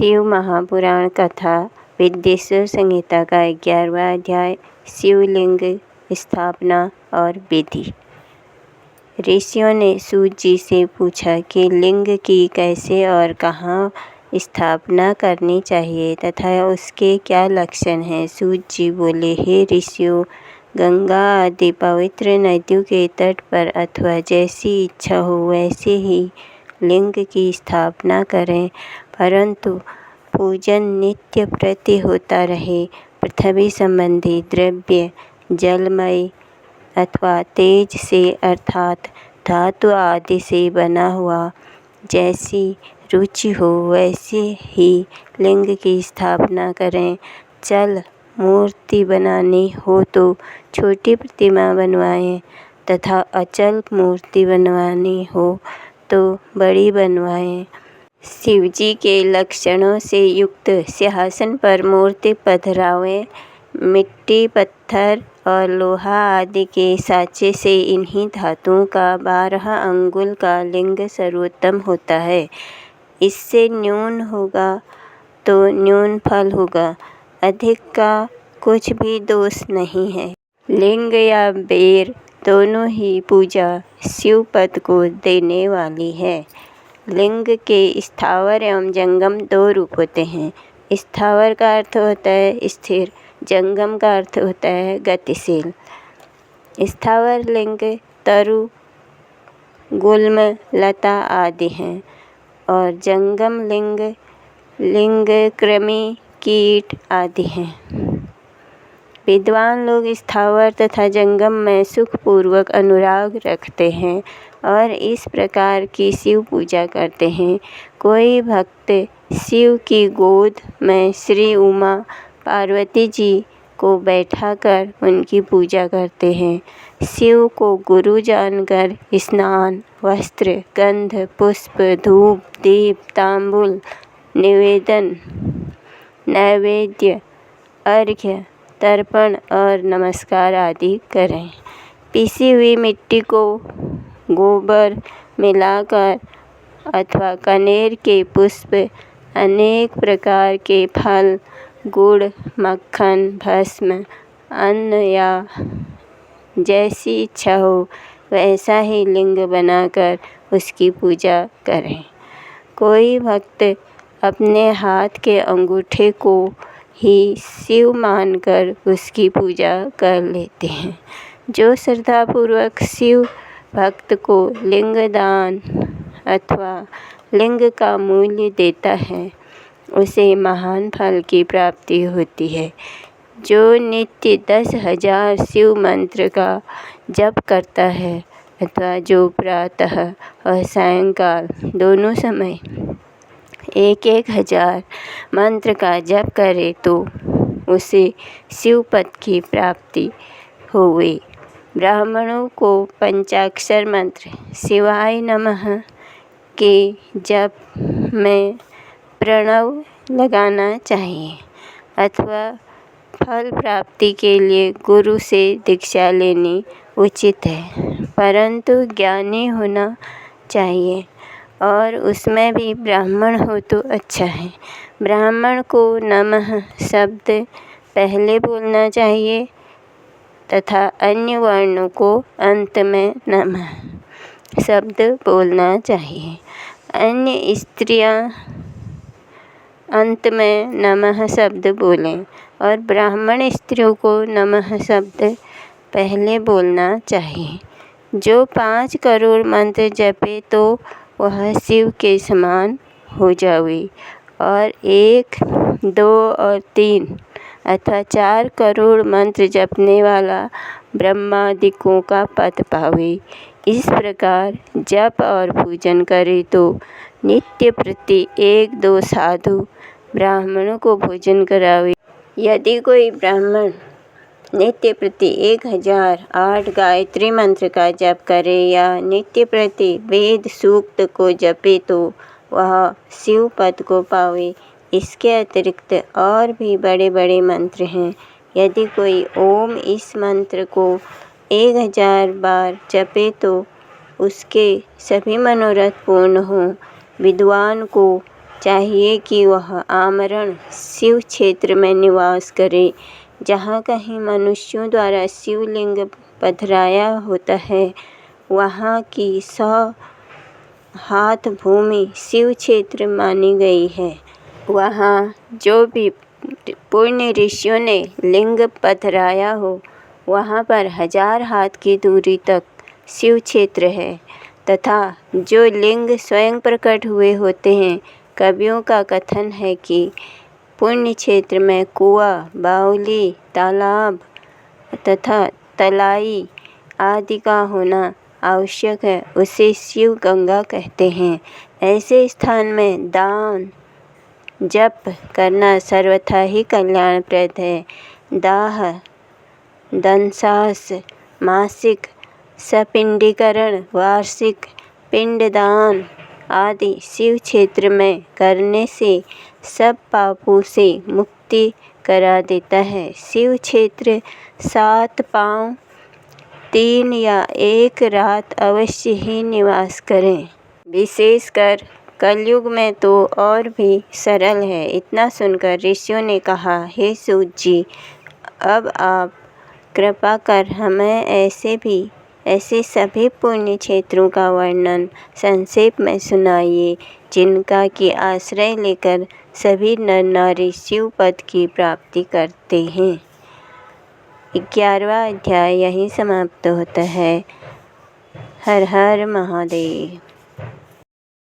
शिव महापुराण कथा विद्येश्वर संहिता का 11वां अध्याय शिवलिंग स्थापना और विधि। ऋषियों ने सूत जी से पूछा कि लिंग की कैसे और कहाँ स्थापना करनी चाहिए तथा उसके क्या लक्षण हैं। सूत जी बोले, हे ऋषियों, गंगा आदि पवित्र नदियों के तट पर अथवा जैसी इच्छा हो वैसे ही लिंग की स्थापना करें, परंतु पूजन नित्य प्रति होता रहे। पृथ्वी संबंधी द्रव्य जलमय अथवा तेज से अर्थात धातु आदि से बना हुआ जैसी रुचि हो वैसे ही लिंग की स्थापना करें। चल मूर्ति बनानी हो तो छोटी प्रतिमा बनवाएं तथा अचल मूर्ति बनवानी हो तो बड़ी बनवाएं। शिवजी के लक्षणों से युक्त सिंहासन पर मूर्ति पधरावें। मिट्टी, पत्थर और लोहा आदि के साँचे से इन्हीं धातुओं का 12 अंगुल का लिंग सर्वोत्तम होता है। इससे न्यून होगा तो न्यून फल होगा, अधिक का कुछ भी दोष नहीं है। लिंग या बेर दोनों ही पूजा शिव पद को देने वाली है। लिंग के स्थावर एवं जंगम 2 रूप होते हैं। स्थावर का अर्थ होता है स्थिर, जंगम का अर्थ होता है गतिशील। स्थावर लिंग तरु, गुल्म, लता आदि हैं और जंगम लिंग कृमि, कीट आदि हैं। विद्वान लोग स्थावर तथा जंगम में सुखपूर्वक अनुराग रखते हैं और इस प्रकार की शिव पूजा करते हैं। कोई भक्त शिव की गोद में श्री उमा पार्वती जी को बैठाकर उनकी पूजा करते हैं। शिव को गुरु जानकर स्नान, वस्त्र, गंध, पुष्प, धूप, दीप, तांबूल, निवेदन, नैवेद्य, अर्घ्य, तर्पण और नमस्कार आदि करें। पीसी हुई मिट्टी को गोबर मिलाकर अथवा कनेर के पुष्प, अनेक प्रकार के फल, गुड़, मक्खन, भस्म, अन्न या जैसी इच्छा हो वैसा ही लिंग बनाकर उसकी पूजा करें। कोई भक्त अपने हाथ के अंगूठे को ही शिव मानकर उसकी पूजा कर लेते हैं। जो श्रद्धापूर्वक शिव भक्त को लिंग दान अथवा लिंग का मूल्य देता है उसे महान फल की प्राप्ति होती है। जो नित्य 10,000 शिव मंत्र का जप करता है अथवा जो प्रातः और सायंकाल दोनों समय 1,000 मंत्र का जप करे तो उसे शिव पद की प्राप्ति होवे। ब्राह्मणों को पंचाक्षर मंत्र शिवाय नमः के जप में प्रणव लगाना चाहिए अथवा फल प्राप्ति के लिए गुरु से दीक्षा लेनी उचित है, परंतु ज्ञानी होना चाहिए और उसमें भी ब्राह्मण हो तो अच्छा है। ब्राह्मण को नमः शब्द पहले बोलना चाहिए तथा अन्य वर्णों को अंत में नमः शब्द बोलना चाहिए। अन्य स्त्रियां अंत में नमः शब्द बोलें और ब्राह्मण स्त्रियों को नमः शब्द पहले बोलना चाहिए। जो 5 करोड़ मंत्र जपे तो वह शिव के समान हो जावे और 1, 2 और 3 अथवा 4 करोड़ मंत्र जपने वाला ब्रह्मादिकों का पद पावे। इस प्रकार जप और पूजन करे तो नित्य प्रति 1-2 साधु ब्राह्मणों को भोजन करावे। यदि कोई ब्राह्मण नित्य प्रति 1008 गायत्री मंत्र का जप करे या नित्य प्रति वेद सूक्त को जपे तो वह शिव पद को पावे। इसके अतिरिक्त और भी बड़े बड़े मंत्र हैं। यदि कोई ओम इस मंत्र को 1000 बार जपे तो उसके सभी मनोरथ पूर्ण हों। विद्वान को चाहिए कि वह आमरण शिव क्षेत्र में निवास करे। जहाँ कहीं मनुष्यों द्वारा शिवलिंग पधराया होता है, वहाँ की 100 हाथ भूमि शिव क्षेत्र मानी गई है। वहाँ जो भी पुण्य ऋषियों ने लिंग पधराया हो, वहाँ पर 1000 हाथ की दूरी तक शिव क्षेत्र है तथा जो लिंग स्वयं प्रकट हुए होते हैं, कवियों का कथन है कि पुण्य क्षेत्र में कुआं, बावली, तालाब तथा तलाई आदि का होना आवश्यक है। उसे शिव गंगा कहते हैं। ऐसे स्थान में दान जप करना सर्वथा ही कल्याणप्रद है। दाह, दंशास, मासिक सपिंडीकरण, वार्षिक पिंडदान आदि शिव क्षेत्र में करने से सब पापों से मुक्ति करा देता है। शिव क्षेत्र 7 पाँव 3 या 1 रात अवश्य ही निवास करें। विशेषकर कलयुग में तो और भी सरल है। इतना सुनकर ऋषियों ने कहा, हे सूत जी, अब आप कृपा कर हमें ऐसे सभी पुण्य क्षेत्रों का वर्णन संक्षेप में सुनाइए, जिनका कि आश्रय लेकर सभी नर नारी शिव पद की प्राप्ति करते हैं। 11वां अध्याय यहीं समाप्त होता है। हर हर महादेव।